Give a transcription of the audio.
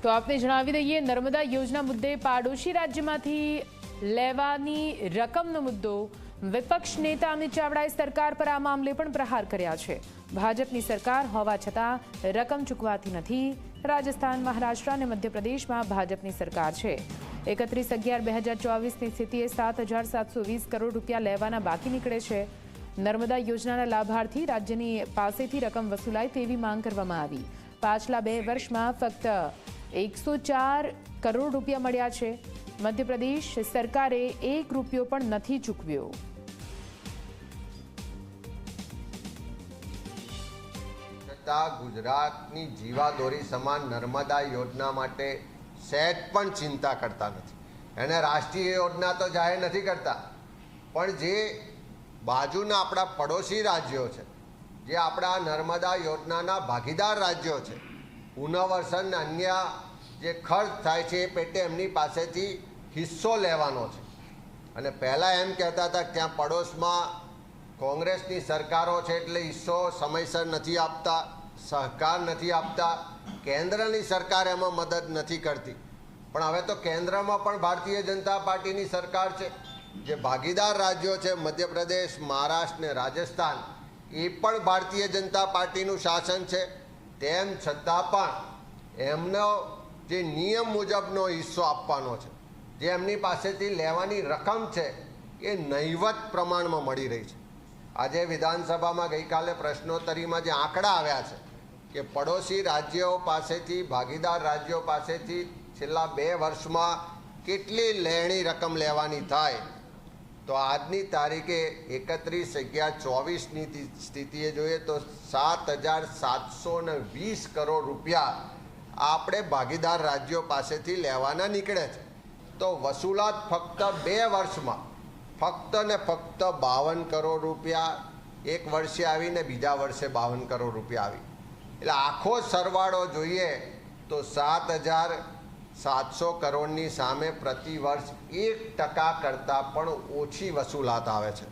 તો આપને જણાવી દઈએ, નર્મદા યોજના મુદ્દે પાડોશી રાજ્યમાંથી લેવાની રકમનો મુદ્દો વિપક્ષ નેતા અમિત ચાવડાએ સરકાર પર આ મામલે પણ પ્રહાર કર્યા છે। ભાજપની સરકાર હોવા છતાં રકમ ચૂકવાતી નથી। રાજસ્થાન, મહારાષ્ટ્ર અને મધ્યપ્રદેશમાં ભાજપની સરકાર છે। 31/11/2024ની સ્થિતિએ 7,720 કરોડ રૂપિયા લેવાના બાકી નીકળે છે। નર્મદા યોજનાના લાભાર્થી રાજ્યની પાસેથી રકમ વસૂલાય તેવી માંગ કરવામાં આવી। પાછલા 2 વર્ષમાં ફક્ત 104 કરોડ રૂપિયા મળ્યા છે। મધ્યપ્રદેશ સરકારે 1 રૂપિયો પણ નથી ચૂકવ્યો। ગુજરાતની જીવાદોરી સમાન નર્મદા યોજના માટે સહેજ પણ ચિંતા કરતા નથી। એને રાષ્ટ્રીય યોજના તો જાહેર નથી કરતા, પણ જે બાજુના આપણા પડોશી રાજ્યો છે, જે આપણા નર્મદા યોજનાના ભાગીદાર રાજ્યો છે, પુનઃવસન અન્ય જે ખર્ચ થાય છે એ પેટે એમની પાસેથી હિસ્સો લેવાનો છે। અને પહેલાં એમ કહેતા હતા કે ત્યાં પડોશમાં કોંગ્રેસની સરકારો છે એટલે હિસ્સો સમયસર નથી આપતા, સહકાર નથી આપતા, કેન્દ્રની સરકાર એમાં મદદ નથી કરતી। પણ હવે તો કેન્દ્રમાં પણ ભારતીય જનતા પાર્ટીની સરકાર છે। જે ભાગીદાર રાજ્યો છે મધ્યપ્રદેશ, મહારાષ્ટ્ર ને રાજસ્થાન, એ પણ ભારતીય જનતા પાર્ટીનું શાસન છે। તેમ છતાં પણ એમનો જે નિયમ મુજબનો હિસ્સો આપવાનો છે, જે એમની પાસેથી લેવાની રકમ છે, એ નહિવત પ્રમાણમાં મળી રહી છે। આજે વિધાનસભામાં ગઈકાલે પ્રશ્નોત્તરીમાં જે આંકડા આવ્યા છે કે પડોશી રાજ્યો પાસેથી, ભાગીદાર રાજ્યો પાસેથી છેલ્લા 2 વર્ષમાં કેટલી લેણી રકમ લેવાની થાય, તો આજની તારીખે 31/11/24ની સ્થિતિએ જોઈએ તો 7,720 કરોડ રૂપિયા આપણે ભાગીદાર રાજ્યો પાસેથી લેવાના નીકળે છે। તો વસૂલાત ફક્ત 2 વર્ષમાં ફક્ત ને ફક્ત 52 કરોડ રૂપિયા એક વર્ષે આવીને બીજા વર્ષે 52 કરોડ રૂપિયા આવી। એટલે આખો સરવાળો જોઈએ તો 7,700 કરોડની સામે પ્રતિ વર્ષ 1% કરતાં પણ ઓછી વસૂલાત આવે છે।